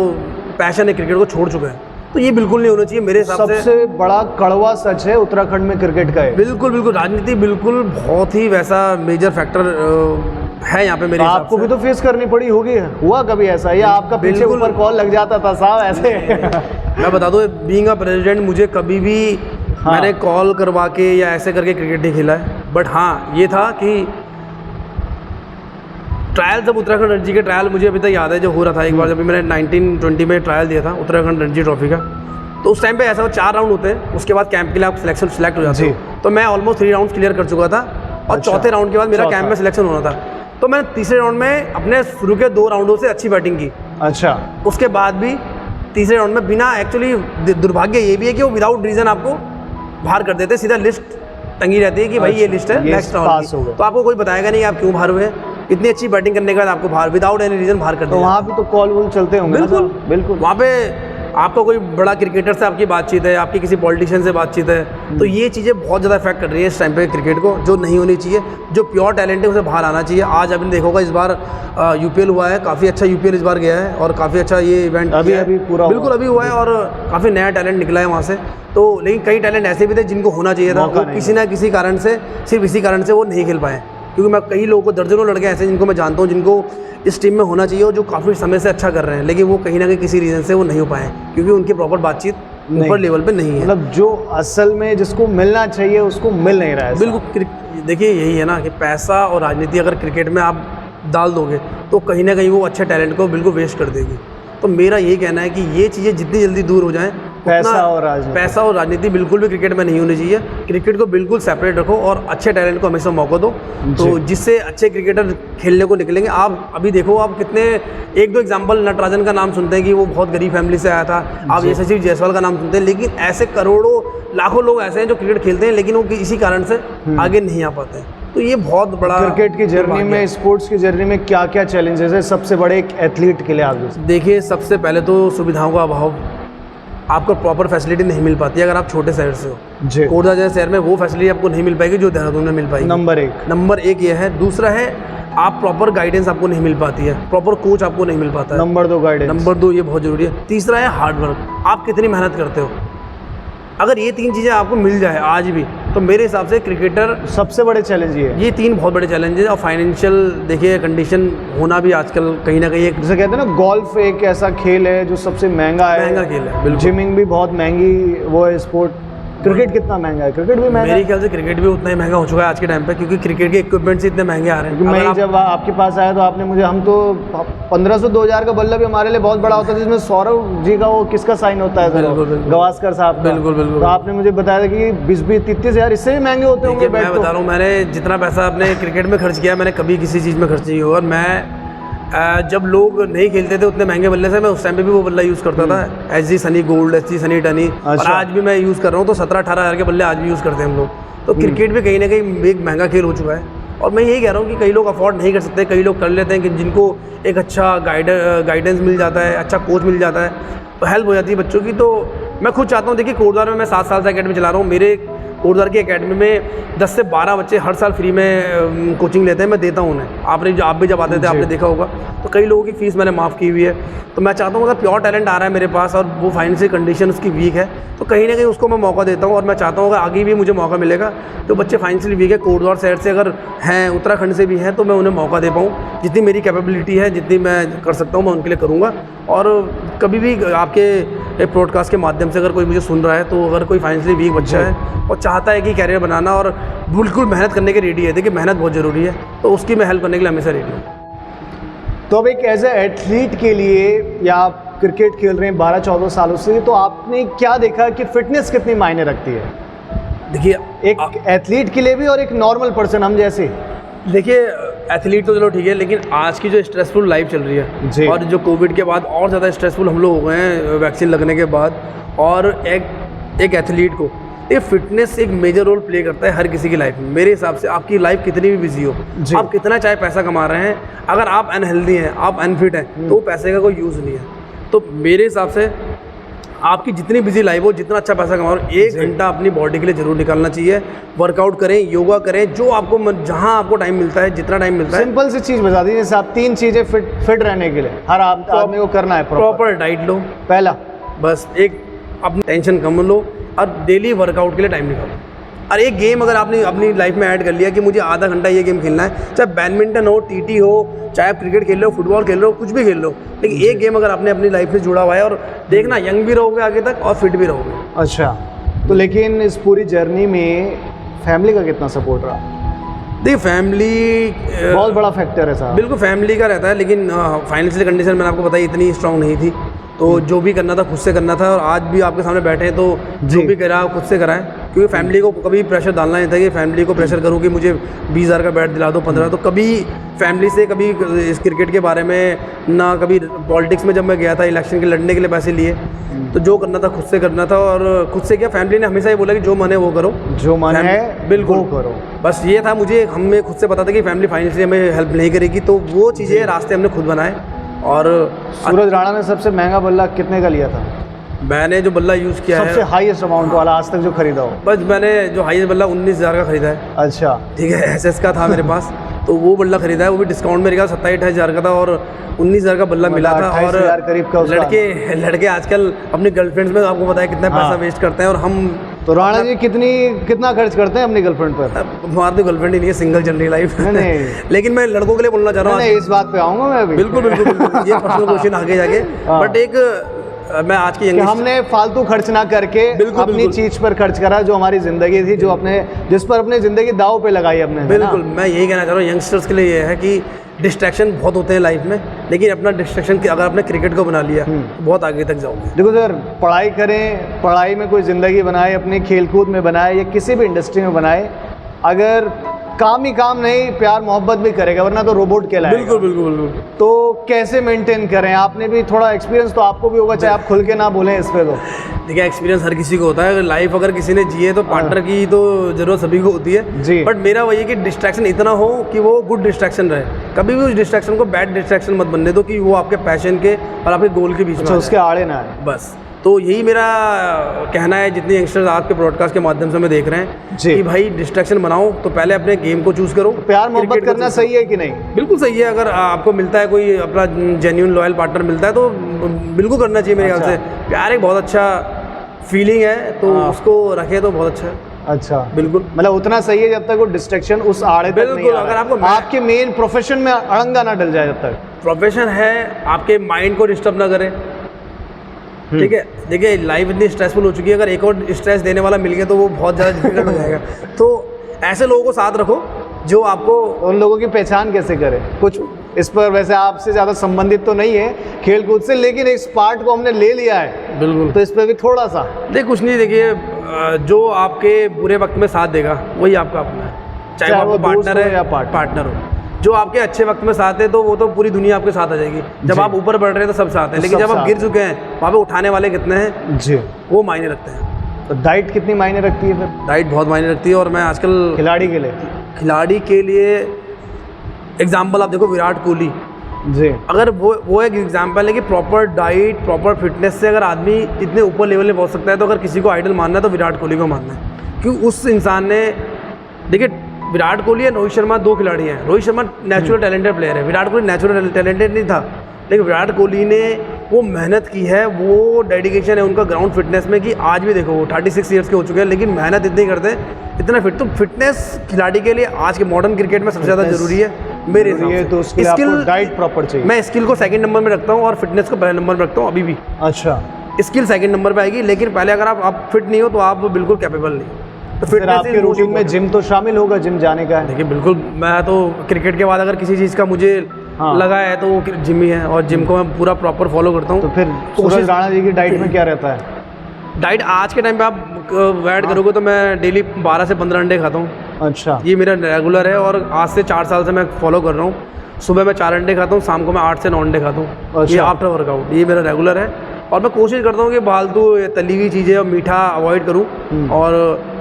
पैशन है क्रिकेट को छोड़ चुका है। तो ये बिल्कुल नहीं होना चाहिए मेरे हिसाब से। सबसे बड़ा कड़वा सच है उत्तराखंड में क्रिकेट का है। बिल्कुल बिल्कुल, राजनीति बिल्कुल बहुत ही वैसा मेजर फैक्टर है यहाँ पे मेरे हिसाब से। आपको भी तो फेस करनी पड़ी होगी, हुआ कभी ऐसा, या आपका पीछे ऊपर कॉल लग जाता था साहब ऐसे? मैं बता दूँ, बीइंग अ प्रेसिडेंट मुझे कभी भी मैंने कॉल करवा के या ऐसे करके क्रिकेट नहीं खेला है। बट हाँ ये था कि ट्रायल, जब उत्तराखंड रणजी के ट्रायल मुझे अभी तक याद है जो हो रहा था, एक बार जब मैंने 1920 में ट्रायल दिया था उत्तराखंड रणजी ट्रॉफी का, तो उस टाइम पे ऐसा 4 राउंड होते हैं, उसके बाद कैंप के लिए आप सेलेक्ट हो जाते हो। तो मैं ऑलमोस्ट 3 राउंड क्लियर कर चुका था, और चौथे राउंड के बाद मेरा कैंप में सिलेक्शन होना था। तो मैंने तीसरे राउंड में अपने शुरू के 2 राउंडों से अच्छी बैटिंग की। अच्छा। उसके बाद भी तीसरे राउंड में बिना, एक्चुअली दुर्भाग्य ये भी है कि वो विदाउट रीज़न आपको बाहर कर देते, सीधा लिस्ट टंगी रहती है कि भाई ये लिस्ट है, नेक्स्ट राउंड। तो आपको कोई बताएगा नहीं आप क्यों बाहर हुए। इतनी अच्छी बैटिंग करने के बाद आपको बाहर विदाउट एनी रीजन बाहर कर तो दिया। वहाँ भी तो कॉल वॉल चलते होंगे ना बिल्कुल साहब? बिल्कुल। वहाँ पे आपका कोई बड़ा क्रिकेटर से आपकी बातचीत है, आपकी किसी पॉलिटिशियन से बातचीत है, तो ये चीज़ें बहुत ज़्यादा इफेक्ट कर रही है इस टाइम पे क्रिकेट को, जो नहीं होनी चाहिए। जो प्योर टैलेंट है उसे बाहर आना चाहिए। आज आपने देखा होगा इस बार यूपीएल हुआ है, काफ़ी अच्छा यूपीएल इस बार गया है और काफ़ी अच्छा ये इवेंट अभी पूरा बिल्कुल अभी हुआ है और काफ़ी नया टैलेंट निकला है वहाँ से। तो लेकिन कई टैलेंट ऐसे भी थे जिनको होना चाहिए था, वो किसी ना किसी कारण से, सिर्फ इसी कारण से वो नहीं खेल पाए। क्योंकि मैं कई लोगों को, दर्जनों लड़के ऐसे जिनको मैं जानता हूँ जिनको इस टीम में होना चाहिए और जो काफ़ी समय से अच्छा कर रहे हैं, लेकिन वो कहीं ना कहीं किसी रीज़न से वो नहीं हो पाए क्योंकि उनकी प्रॉपर बातचीत ऊपर लेवल पे नहीं है। मतलब जो असल में जिसको मिलना चाहिए उसको मिल नहीं रहा है। बिल्कुल। देखिए यही है ना कि पैसा और राजनीति अगर क्रिकेट में आप डाल दोगे तो कहीं ना कहीं वो अच्छे टैलेंट को बिल्कुल वेस्ट कर देगी। तो मेरा यही कहना है कि ये चीज़ें जितनी जल्दी दूर हो जाएं, पैसा और राजनीति बिल्कुल भी क्रिकेट में नहीं होनी चाहिए। क्रिकेट को बिल्कुल सेपरेट रखो और अच्छे टैलेंट को हमेशा मौका दो, तो जिससे अच्छे क्रिकेटर खेलने को निकलेंगे। आप अभी देखो, आप कितने एक दो एग्जांपल, नटराजन का नाम सुनते हैं कि वो बहुत गरीब फैमिली से आया था, आप यशस्वी जायसवाल का नाम सुनते हैं, लेकिन ऐसे करोड़ों लाखों लोग ऐसे हैं जो क्रिकेट खेलते हैं लेकिन वो इसी कारण से आगे नहीं आ पाते। तो ये बहुत बड़ा क्रिकेट की जर्नी में, स्पोर्ट्स की जर्नी में क्या क्या चैलेंजेस है सबसे बड़े एक एथलीट के लिए? आप देखिए, सबसे पहले तो सुविधाओं का अभाव, आपको प्रॉपर फैसिलिटी नहीं मिल पाती है अगर आप छोटे शहर से हो। कोटद्वार जैसे शहर में वो फैसिलिटी आपको नहीं मिल पाएगी जो देहरादून में मिल पाएगी। नंबर एक ये है। दूसरा है, आप प्रॉपर गाइडेंस आपको नहीं मिल पाती है, प्रॉपर कोच आपको नहीं मिल पाता है। नंबर दो ये बहुत ज़रूरी है। तीसरा है हार्डवर्क, आप कितनी मेहनत करते हो। अगर ये तीन चीज़ें आपको मिल जाए आज भी, तो मेरे हिसाब से क्रिकेटर, सबसे बड़े चैलेंज ये तीन बहुत बड़े चैलेंज है। और फाइनेंशियल देखिए कंडीशन होना भी आजकल कहीं ना कहीं एक, जैसे कहते हैं ना, गोल्फ एक ऐसा खेल है जो सबसे महंगा खेल है। बिल्कुल। जिमिंग भी बहुत महंगी वो है स्पोर्ट। क्रिकेट कितना महंगा है? क्रिकेट भी महंगा, मेरे ख्याल से क्रिकेट भी उतना ही महंगा हो चुका है आज के टाइम पे, क्योंकि क्रिकेट के इक्विपमेंट्स इतने महंगे आ रहे हैं। मैं जब आपके पास आया तो आपने मुझे, हम तो 1500-2000 का बल्ला भी हमारे लिए बहुत बड़ा होता है, जिसमें सौरव जी का वो किसका साइन होता है, गवास्कर साहब। बिल्कुल। तो आपने मुझे बताया कि 20-30 हज़ार इससे भी महंगे होते होंगे। मैं बता रहा हूँ, मैंने जितना पैसा अपने क्रिकेट में खर्च किया, मैंने कभी किसी चीज़ में खर्च नहीं हुआ। और मैं जब लोग नहीं खेलते थे उतने महंगे बल्ले से, मैं उस टाइम पे भी वो बल्ला यूज़ करता था, SG Sunny gold, SG Sunny टनी। और आज भी मैं यूज़ कर रहा हूँ, तो 17-18 हज़ार के बल्ले आज भी यूज़ करते हैं हम लोग। तो क्रिकेट भी कहीं ना कहीं एक महंगा खेल हो चुका है। और मैं यही कह रहा हूँ कि कई लोग अफोर्ड नहीं कर सकते, कई लोग कर लेते हैं कि जिनको एक अच्छा गाइडेंस मिल जाता है, अच्छा कोच मिल जाता है, तो हेल्प हो जाती है बच्चों की। तो मैं खुद चाहता हूँ, देखिए कोटद्वार में मैं 7 साल से अकेडमी चला रहा हूँ। मेरे कोटद्वार की एकेडमी में 10 से 12 बच्चे हर साल फ्री में कोचिंग लेते हैं, मैं देता हूँ उन्हें। आप भी जब आते थे आपने देखा होगा, तो कई लोगों की फ़ीस मैंने माफ़ की हुई है। तो मैं चाहता हूँ अगर प्योर टैलेंट आ रहा है मेरे पास और वो फाइनेंशियल कंडीशन उसकी वीक है, तो कहीं ना कहीं उसको मैं मौका देता हूँ। और मैं चाहता हूँ अगर आगे भी मुझे मौका मिलेगा, तो बच्चे फाइनेंशियली वीक है, कोटद्वार शहर से अगर हैं, उत्तराखंड से भी हैं, तो मैं उन्हें मौका दे पाऊँ। जितनी मेरी कैपेबिलिटी है, जितनी मैं कर सकता हूँ, मैं उनके लिए करूँगा। और कभी भी आपके पॉडकास्ट के माध्यम से अगर कोई मुझे सुन रहा है, तो अगर कोई फाइनेंशियली वीक बच्चा है और चाहता है कि कैरियर बनाना और बिल्कुल मेहनत करने के रेडी है, देखिए मेहनत बहुत ज़रूरी है, तो उसकी मैं हेल्प करने के लिए हमेशा रेडी हूँ। तो अब एक एज ए एथलीट के लिए, या आप क्रिकेट खेल रहे हैं 12-14 सालों से, तो आपने क्या देखा कि फिटनेस कितनी मायने रखती है? देखिए, एक एथलीट के लिए भी और एक नॉर्मल पर्सन हम जैसे। देखिए, एथलीट तो चलो ठीक है, लेकिन आज की जो स्ट्रेसफुल लाइफ चल रही है, और जो कोविड के बाद और ज़्यादा स्ट्रेसफुल हम लोग हो गए हैं वैक्सीन लगने के बाद, और एक एथलीट को ये फिटनेस एक मेजर रोल प्ले करता है हर किसी की लाइफ में। मेरे हिसाब से आपकी लाइफ कितनी भी बिजी हो, आप कितना चाहे पैसा कमा रहे हैं, अगर आप अनहेल्दी हैं, आप अनफिट हैं, तो पैसे का कोई यूज़ नहीं है। तो मेरे हिसाब से आपकी जितनी बिजी लाइफ हो, जितना अच्छा पैसा कमाओ, 1 घंटा अपनी बॉडी के लिए ज़रूर निकालना चाहिए। वर्कआउट करें, योगा करें, जो आपको जहाँ आपको टाइम मिलता है, जितना टाइम मिलता है। सिंपल सी चीज़ बता दीजिए, जैसे आप 3 चीज़ें फिट रहने के लिए हर आदमी को करना है। प्रॉपर डाइट लो, पहला बस एक अपनी टेंशन कम लो, और डेली वर्कआउट के लिए टाइम निकालो। और एक गेम अगर आपने अपनी लाइफ में ऐड कर लिया कि मुझे आधा घंटा ये गेम खेलना है, चाहे बैडमिंटन हो, टीटी हो, चाहे आप क्रिकेट खेल रहे हो, फुटबॉल खेल रहे हो, कुछ भी खेल रहे हो, लेकिन एक गेम अगर आपने अपनी लाइफ से जुड़ा हुआ है, और देखना यंग भी रहोगे आगे तक और फिट भी रहोगे। अच्छा, तो लेकिन इस पूरी जर्नी में फैमिली का कितना सपोर्ट रहा? देखिए, फैमिली बहुत बड़ा फैक्टर है साहब। बिल्कुल फैमिली का रहता है, लेकिन फाइनेंशियल कंडीशन मैंने आपको बताई इतनी स्ट्रांग नहीं थी। तो जो भी करना था खुद से करना था, और आज भी आपके सामने बैठे हैं तो जो भी करा खुद से कराएं, क्योंकि फैमिली को कभी प्रेशर डालना नहीं था कि फैमिली को प्रेशर करूँ कि मुझे 20,000 का बैट दिला दो, 15, तो कभी फैमिली से कभी इस क्रिकेट के बारे में ना, कभी पॉलिटिक्स में जब मैं गया था इलेक्शन के लड़ने के लिए पैसे लिए, तो जो करना था खुद से करना था, और खुद से क्या, फैमिली ने हमेशा ये बोला कि जो मन है वो करो, जो मन है बिल्कुल वो करो। बस ये था, मुझे हमें खुद से पता था कि फैमिली फाइनेंशियली हमें हेल्प नहीं करेगी, तो वो चीज़ें रास्ते हमने खुद बनाए। और सूरज राणा ने सबसे महंगा बल्ला कितने का लिया था? मैंने जो बल्ला यूज़ किया सबसे हाईएस्ट अमाउंट वाला आज तक जो खरीदा हो? बस मैंने जो हाईएस्ट बल्ला 19,000 का खरीदा है। अच्छा, ठीक है, एसएस का था मेरे पास, तो वो बल्ला खरीदा है, वो भी डिस्काउंट मेरे ख्याल 27-28,000 का था, और 19,000 का बल्ला मिला था। और 28,000 करीब का उसका। लड़के आजकल अपनी गर्लफ्रेंड्स में आपको पता है कितना पैसा वेस्ट करते हैं, और हम तो राणा जी कितना खर्च करते हैं अपनी गर्लफ्रेंड पर? हमारी तो गर्लफ्रेंड ही नहीं है, सिंगल चल रही लाइफ। नहीं लेकिन मैं लड़कों के लिए बोलना चाह रहा हूँ, इस बात पे आऊँगा मैं अभी। बिल्कुल, ये पर्सनल क्वेश्चन आगे जाके, बट एक मैं आज की कि हमने फालतू खर्च ना करके अपनी चीज पर खर्च करा, जो हमारी जिंदगी थी, जो जिस पर अपनी जिंदगी दाव पे लगाई अपने। बिल्कुल, मैं यही कहना चाह रहा हूँ यंगस्टर्स के लिए, ये है कि डिस्ट्रैक्शन बहुत होते हैं लाइफ में, लेकिन अपना डिस्ट्रैक्शन अगर आपने क्रिकेट को बना लिया तो बहुत आगे तक जाओगे। देखो सर, पढ़ाई करें, पढ़ाई में कोई ज़िंदगी बनाए, अपनी खेलकूद में बनाए या किसी भी इंडस्ट्री में बनाए, अगर काम ही काम नहीं, प्यार मोहब्बत भी करेगा, वरना तो रोबोट कहलाएगा। बिल्कुल बिल्कुल बिल्कुल। तो कैसे मेंटेन करें? आपने भी थोड़ा एक्सपीरियंस तो आपको भी होगा, चाहे आप खुल के ना बोलें इस पे। तो देखिए, एक्सपीरियंस हर किसी को होता है, लाइफ अगर किसी ने जिए तो पार्टनर की तो जरूरत सभी को होती है जी। बट मेरा वही है कि डिस्ट्रैक्शन इतना हो कि वो गुड डिस्ट्रैक्शन रहे, कभी भी उस डिस्ट्रैक्शन को बैड डिस्ट्रैक्शन मत बनने दो कि वो आपके पैशन के और आपके गोल के बीच में उसके आड़े ना है। बस, तो यही मेरा कहना है जितने यंगस्टर्स आपके ब्रॉडकास्ट के माध्यम से हमें देख रहे हैं कि भाई डिस्ट्रैक्शन बनाओ तो पहले अपने गेम को चूज़ करो। प्यार मोहब्बत करना सही है कि नहीं? बिल्कुल सही है, अगर आपको मिलता है कोई अपना जेन्युइन लॉयल पार्टनर मिलता है तो बिल्कुल करना चाहिए मेरे ख्याल से। प्यार एक बहुत अच्छा फीलिंग है, तो उसको रखे तो बहुत अच्छा है। अच्छा, बिल्कुल, मतलब उतना सही है जब तक वो डिस्ट्रैक्शन उस आड़े तक नहीं आ रहा। अगर आपके मेन प्रोफेशन में अड़ंगा ना डल जाए, जब तक प्रोफेशन है आपके माइंड को डिस्टर्ब ना करे। ठीक है, देखिए लाइफ इतनी स्ट्रेसफुल हो चुकी है, अगर एक और स्ट्रेस देने वाला मिल गया तो वो बहुत ज़्यादा डिफिकल्ट हो जाएगा। तो ऐसे लोगों को साथ रखो जो आपको। उन लोगों की पहचान कैसे करें? कुछ इस पर वैसे आपसे ज़्यादा संबंधित तो नहीं है खेल कूद से, लेकिन इस पार्ट को हमने ले लिया है, बिल्कुल, तो इस पर भी थोड़ा सा कुछ नहीं। देखिए, जो आपके बुरे वक्त में साथ देगा वही आपका अपना है, चाहे वो पार्टनर है या पार्टनर हो। जो आपके अच्छे वक्त में साथ है तो वो तो पूरी दुनिया आपके साथ आ जाएगी। जब आप ऊपर बढ़ रहे हैं तो सब साथ हैं, लेकिन जब आप गिर चुके हैं वहाँ पे उठाने वाले कितने हैं जी, वो मायने रखते हैं। तो डाइट कितनी मायने रखती है फिर? डाइट बहुत मायने रखती है, और मैं आजकल खिलाड़ी के लिए एग्जाम्पल आप देखो, विराट कोहली जी, अगर वो एक एग्जाम्पल है कि प्रॉपर डाइट, प्रॉपर फिटनेस से अगर आदमी इतने ऊपर लेवल में पहुँच सकता है, तो अगर किसी को आइडल मानना है तो विराट कोहली को मानना है। क्योंकि उस इंसान ने, देखिए विराट कोहली और रोहित शर्मा दो खिलाड़ी हैं। Rohit Sharma natural talented player है, विराट कोहली नेचुरल टैलेंटेड नहीं था, लेकिन विराट कोहली ने वो मेहनत की है, वो डेडिकेशन है उनका ग्राउंड फिटनेस में कि आज भी देखो वो 36 ईयर्स के हो चुके हैं, लेकिन मेहनत इतनी करते हैं, इतना फिट। तो फिटनेस खिलाड़ी के लिए आज के मॉडर्न क्रिकेट में सबसे ज़्यादा जरूरी है मेरे हिसाब से। तो स्किल, डाइट प्रॉपर चाहिए। मैं स्किल को सेकंड नंबर में रखता हूँ और फिटनेस को पहले नंबर में रखता हूँ अभी भी। अच्छा, स्किल सेकंड नंबर पे आएगी, लेकिन पहले अगर आप फिट नहीं हो तो आप बिल्कुल कैपेबल नहीं। तो फिर आपके रूटीन में जिम तो शामिल होगा, जिम जाने का है? देखिए बिल्कुल, मैं तो क्रिकेट के बाद अगर किसी चीज़ का मुझे लगा है तो वो जिम ही है, और जिम को मैं पूरा प्रॉपर फॉलो करता हूँ। तो फिर सूरज राणा जी की डाइट में क्या रहता है? डाइट आज के टाइम पे आप ऐड करोगे तो मैं डेली 12 से 15 अंडे खाता हूँ। अच्छा, ये मेरा रेगुलर है, और आज से 4 साल से मैं फॉलो कर रहा हूँ। सुबह मैं 4 अंडे खाता हूँ, शाम को मैं 8 से 9 अंडे खाता हूँ। अच्छा। ये आफ्टर वर्कआउट, ये मेरा रेगुलर है, और मैं कोशिश करता हूँ कि फालतू तली हुई चीज़ें और मीठा अवॉइड करूँ, और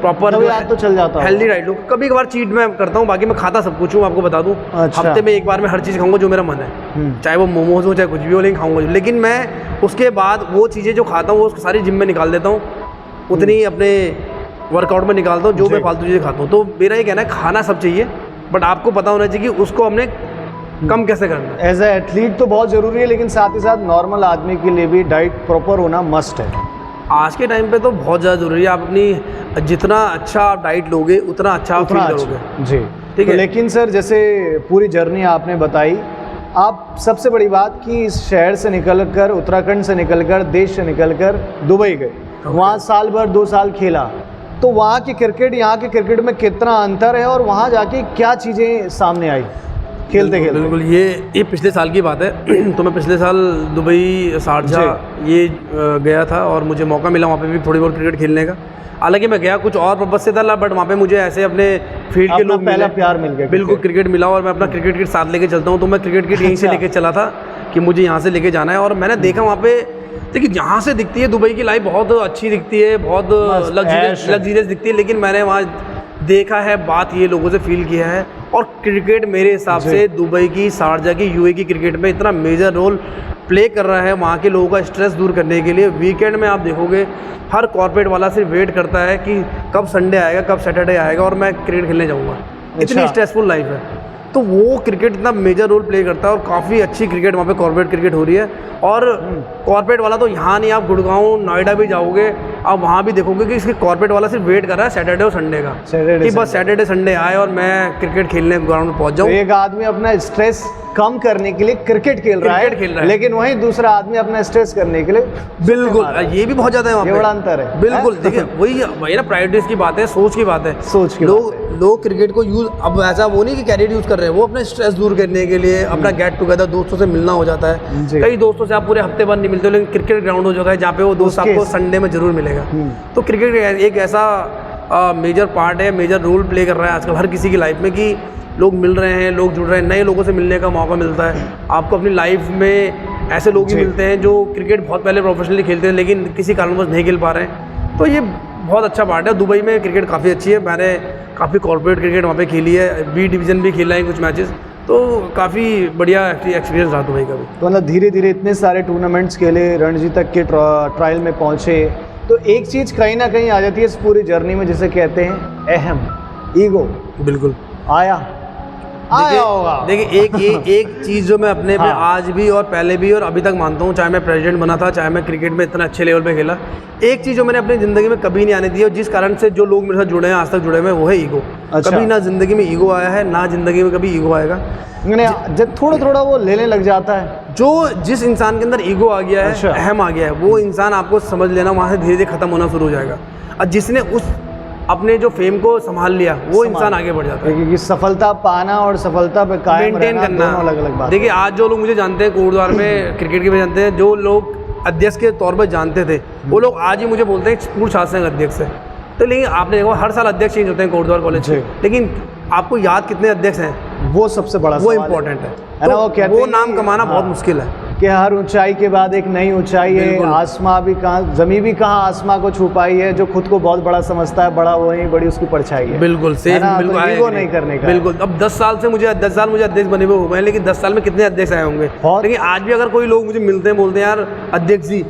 प्रॉपर तो चल जाता हेल्दी डाइट लूँ। कभी कभार चीट मैं करता हूँ, बाकी मैं खाता सब कुछ हूँ, आपको बता दूँ। अच्छा। हफ्ते में एक बार मैं हर चीज़ खाऊंगा जो मेरा मन है, चाहे वो मोमोज हो चाहे कुछ भी हो, लेकिन खाऊंगा। लेकिन मैं उसके बाद वो चीज़ें जो खाता हूँ वो सारी जिम में निकाल देता हूँ, उतनी ही अपने वर्कआउट में निकालता हूँ जो मैं फालतू चीज़ें खाता हूँ। तो मेरा ये कहना है, खाना सब चाहिए, बट आपको पता होना चाहिए कि उसको हमने कम कैसे करना है। एज ए एथलीट तो बहुत ज़रूरी है, लेकिन साथ ही साथ नॉर्मल आदमी के लिए भी डाइट प्रॉपर होना मस्ट है। आज के टाइम पे तो बहुत ज़्यादा ज़रूरी है। आप अपनी जितना अच्छा आप डाइट लोगे उतना अच्छा आप फील करोगे जी, ठीक है। लेकिन सर, जैसे पूरी जर्नी आपने बताई, आप सबसे बड़ी बात कि इस शहर से निकलकर, उत्तराखंड से निकलकर, देश से निकलकर दुबई गए, वहाँ साल भर 2 साल खेला, तो वहाँ की क्रिकेट यहाँ के क्रिकेट में कितना अंतर है और वहाँ जाके क्या चीज़ें सामने आई? खेलते खेलते? बिल्कुल, ये पिछले साल की बात है। तो मैं पिछले साल दुबई, शारजाह ये गया था और मुझे मौका मिला वहाँ पे भी थोड़ी बहुत क्रिकेट खेलने का। हालांकि मैं गया कुछ और पर्पज से था, बट वहाँ पे मुझे ऐसे अपने फील्ड के लोग पहला प्यार मिल गया। बिल्कुल, क्रिकेट मिला और मैं अपना क्रिकेट किट साथ लेके चलता हूँ, तो मैं क्रिकेट किट यहीं से लेके चला था कि मुझे यहाँ से लेके जाना है। और मैंने देखा वहाँ पे, देखिए यहाँ से दिखती है दुबई की लाइफ बहुत अच्छी दिखती है, बहुत लग्जरियस दिखती है, लेकिन मैंने वहाँ देखा है, बात ये लोगों से फील किया है। और क्रिकेट मेरे हिसाब से दुबई की, शारजाह की, यूएई की क्रिकेट में इतना मेजर रोल प्ले कर रहा है वहाँ के लोगों का स्ट्रेस दूर करने के लिए। वीकेंड में आप देखोगे हर कॉर्पोरेट वाला सिर्फ वेट करता है कि कब संडे आएगा, कब सैटरडे आएगा और मैं क्रिकेट खेलने जाऊँगा। इतनी स्ट्रेसफुल लाइफ है, तो वो क्रिकेट इतना मेजर रोल प्ले करता है और काफ़ी अच्छी क्रिकेट वहाँ पे कॉर्पोरेट क्रिकेट हो रही है। और कॉर्पोरेट वाला तो यहाँ नहीं, आप गुड़गांव, नोएडा भी जाओगे, आप वहाँ भी देखोगे कि इसके कॉर्पोरेट वाला सिर्फ वेट कर रहा है सैटरडे और संडे का, कि बस सैटरडे संडे आए और मैं क्रिकेट खेलने ग्राउंड में पहुँच जाऊँ। एक आदमी अपना स्ट्रेस कम करने के लिए क्रिकेट खेल रहा है, लेकिन वहीं दूसरा आदमी अपना स्ट्रेस करने के लिए बिल्कुल, ये भी बहुत ज़्यादा है वहाँ पे, बड़ा अंतर है। बिल्कुल, देखिए वही ना प्रायोरिटीज की बात है, सोच की बात है। सोच की लोग क्रिकेट को यूज, अब ऐसा वो नहीं कि कैरियर यूज कर रहे हैं, वो अपने स्ट्रेस दूर करने के लिए अपना गेट टुगेदर, दोस्तों से मिलना हो जाता है। कई दोस्तों से आप पूरे हफ्ते भर नहीं मिलते, लेकिन क्रिकेट ग्राउंड हो जाता है जहाँ पे वो दोस्त आपको संडे में जरूर मिलेगा। तो क्रिकेट एक ऐसा मेजर पार्ट है, मेजर रोल प्ले कर रहा है आजकल हर किसी की लाइफ में, कि लोग मिल रहे हैं, लोग जुड़ रहे हैं, नए लोगों से मिलने का मौका मिलता है आपको अपनी लाइफ में। ऐसे लोग ही मिलते हैं जो क्रिकेट बहुत पहले प्रोफेशनली खेलते हैं लेकिन किसी कारणवश नहीं खेल पा रहे हैं, तो ये बहुत अच्छा पार्ट है। दुबई में क्रिकेट काफ़ी अच्छी है, मैंने काफ़ी कॉर्पोरेट क्रिकेट वहाँ पे खेली है, बी डिवीज़न भी खेला है कुछ मैचेस, तो काफ़ी बढ़िया एक्सपीरियंस रहा दुबई का भी। तो मतलब धीरे धीरे इतने सारे टूर्नामेंट्स खेले, रणजी तक के ट्रायल में पहुँचे, तो एक चीज़ कहीं ना कहीं आ जाती है इस पूरी जर्नी में, जिसे कहते हैं अहम, ईगो। बिल्कुल आया होगा। देखिए एक चीज़ जो मैं अपने पे आज भी और पहले भी और अभी तक मानता हूँ, चाहे मैं प्रेसिडेंट बना था, चाहे मैं क्रिकेट में इतना अच्छे लेवल पे खेला, एक चीज़ जो मैंने अपनी ज़िंदगी में कभी नहीं आने दी और जिस कारण से जो लोग मेरे साथ जुड़े हैं, आज तक जुड़े हुए हैं, वो है ईगो। कभी ना ज़िंदगी में ईगो आया है, ना ज़िंदगी में कभी ईगो आएगा। जब थोड़ा थोड़ा वो लेने लग जाता है, जिस इंसान के अंदर ईगो आ गया है, अहम आ गया है, वो इंसान आपको समझ लेना वहाँ से धीरे धीरे खत्म होना शुरू हो जाएगा। और जिसने उस अपने जो फेम को संभाल लिया, वो इंसान आगे बढ़ जाता है। क्योंकि सफलता पाना और सफलता पे कायम मेंटेन करना अलग अलग बात। देखिए आज जो लोग मुझे जानते हैं कोटद्वार में क्रिकेट के में जानते हैं, जो लोग अध्यक्ष के तौर पर जानते थे, वो लोग आज ही मुझे बोलते हैं स्कूल शासन अध्यक्ष है। तो लेकिन आपने देखो हर साल अध्यक्ष चेंज होते हैं कोटद्वार कॉलेज के, लेकिन आपको याद कितने अध्यक्ष हैं, वो सबसे बड़ा वो इम्पोर्टेंट है। तो वो नाम कमाना बहुत मुश्किल है कि हर ऊंचाई के बाद एक नई ऊंचाई है, आसमां भी कहाँ, जमीन भी कहाँ आसमां को छुपाई है। जो खुद को बहुत बड़ा समझता है, बड़ा वो नहीं, बड़ी उसकी परछाई है। बिल्कुल सेम, बिल्कुल तो ईगो नहीं करने का। बिल्कुल। अब 10 साल मुझे अध्यक्ष बने हुए हो गए, लेकिन 10 साल में कितने अध्यक्ष आए होंगे। लेकिन आज भी अगर कोई लोग मुझे मिलते हैं, बोलते हैं यार अध्यक्ष जी,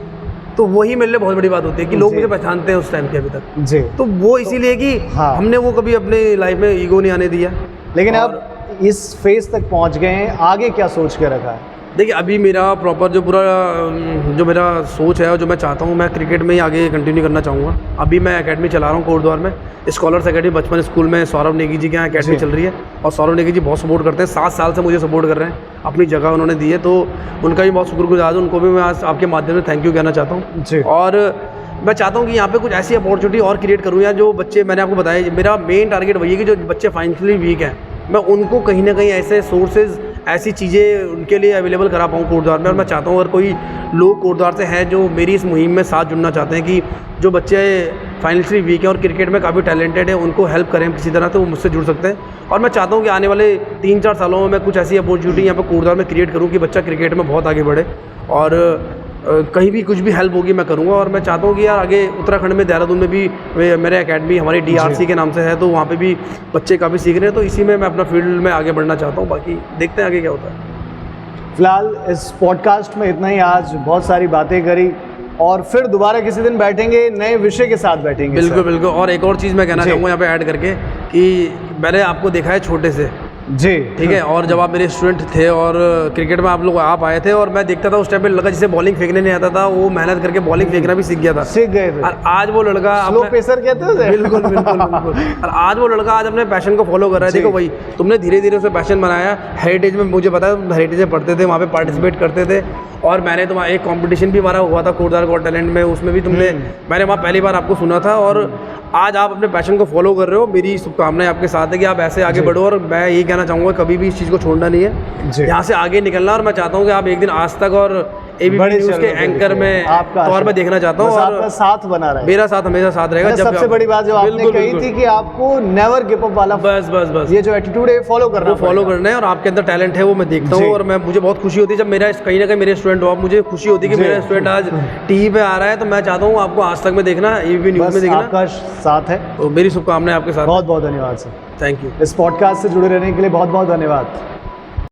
तो वही मेरे लिए बहुत बड़ी बात होती है कि लोग मुझे पहचानते हैं उस टाइम के अभी तक जी। तो वो इसीलिए कि हमने वो कभी अपने लाइफ में ईगो नहीं आने दिया। लेकिन अब इस फेज तक पहुंच गए हैं, आगे क्या सोच के रखा है? देखिए अभी मेरा प्रॉपर जो मेरा सोच है और जो मैं चाहता हूँ, मैं क्रिकेट में ही आगे कंटिन्यू करना चाहूँगा। अभी मैं एकेडमी चला रहा हूँ कोटद्वार में, स्कॉलर्स एकेडमी बचपन स्कूल में सौरभ नेगी जी के यहाँ एकेडमी चल रही है और सौरभ नेगी जी बहुत सपोर्ट करते हैं, 7 साल से मुझे सपोर्ट कर रहे हैं, अपनी जगह उन्होंने दी है, तो उनका भी बहुत शुक्रगुजार हूँ। उनको भी मैं आज आपके माध्यम से थैंक यू कहना चाहता हूँ। और मैं चाहता हूँ कि यहाँ पे कुछ ऐसी अपॉर्चुनिटी और क्रिएट करूँ या जो बच्चे, मैंने आपको बताया मेरा मेन टारगेट वही है कि जो बच्चे फाइनेंशियली वीक हैं, मैं उनको कहीं ना कहीं ऐसे सोर्सेज, ऐसी चीज़ें उनके लिए अवेलेबल करा पाऊँ कोटद्वार में। और मैं चाहता हूँ अगर कोई लोग कोटद्वार से हैं जो मेरी इस मुहिम में साथ जुड़ना चाहते हैं, कि जो बच्चे फाइनेंशियली वीक हैं और क्रिकेट में काफ़ी टैलेंटेड है, उनको हेल्प करें किसी तरह, तो वो मुझसे जुड़ सकते हैं। और मैं चाहता हूँ कि आने वाले 3-4 सालों में मैं कुछ ऐसी अपॉर्चुनिटी यहाँ पर कोटद्वार में क्रिएट करूँ कि बच्चा क्रिकेट में बहुत आगे बढ़े, और कहीं भी कुछ भी हेल्प होगी मैं करूँगा। और मैं चाहता हूँ कि यार आगे उत्तराखंड में देहरादून में भी मेरे एकेडमी हमारी DRC के नाम से है, तो वहाँ पे भी बच्चे काफ़ी सीख रहे हैं, तो इसी में मैं अपना फील्ड में आगे बढ़ना चाहता हूँ। बाकी देखते हैं आगे क्या होता है। फिलहाल इस पॉडकास्ट में इतना ही। आज बहुत सारी बातें करी और फिर दोबारा किसी दिन बैठेंगे, नए विषय के साथ बैठेंगे। बिल्कुल बिल्कुल। और एक और चीज़ मैं कहना चाहूँगा यहाँ पे ऐड करके, कि मैंने आपको देखा है छोटे से जी, ठीक है, और जब आप मेरे स्टूडेंट थे और क्रिकेट में आप आए थे, और मैं देखता था उस टाइम पे लड़का जिसे बॉलिंग फेंकने नहीं आता था, वो मेहनत करके बॉलिंग फेंकना भी सीख गया था, सीख गए थे। और आज वो लड़का स्लो पेसर कहते हैं। बिल्कुल बिल्कुल बिल्कुल। और आज वो लड़का आज अपने पैशन को फॉलो कर रहा है। देखो भाई, तुमने धीरे धीरे उसे पैशन बनाया। हेरिटेज में मुझे पता है, हेरिटेज में पढ़ते थे, वहाँ पे पार्टिसिपेट करते थे, और मैंने तुम्हारा एक कंपटीशन भी हमारा हुआ था कोटदार गॉट टैलेंट में, उसमें भी तुमने मैंने वहाँ पहली बार आपको सुना था। और आज आप अपने पैशन को फॉलो कर रहे हो, मेरी शुभकामनाएं आपके साथ है कि आप ऐसे आगे बढ़ो। और मैं यही कहना चाहूँगा कभी भी इस चीज़ को छोड़ना नहीं है, यहाँ से आगे निकलना। और मैं चाहता हूँ कि आप एक दिन आज तक और एबीपी न्यूज़ के एंकर में तौर पर देखना चाहता हूँ, और आपका साथ बना रहे, मेरा साथ हमेशा साथ रहेगा। जब सबसे बड़ी बात जो आपने कही थी कि आपको नेवर गिव अप वाला बस बस बस ये जो एटीट्यूड है फॉलो करना है, और आपके अंदर टैलेंट है वो मैं देखता हूँ। और मैं मुझे बहुत खुशी होती है जब मेरा कहीं ना कहीं मेरे स्टूडेंट हो आप, मुझे खुशी होती है कि मेरा स्टूडेंट आज टीवी पे आ रहा है। तो मैं चाहता हूँ आपको आज तक में देखना, एबीपी न्यूज़ में देखना, आपका साथ है। तो मेरी शुभकामनाएं आपके साथ। बहुत बहुत धन्यवाद सर, थैंक यू। इस पॉडकास्ट से जुड़े रहने के लिए बहुत बहुत धन्यवाद।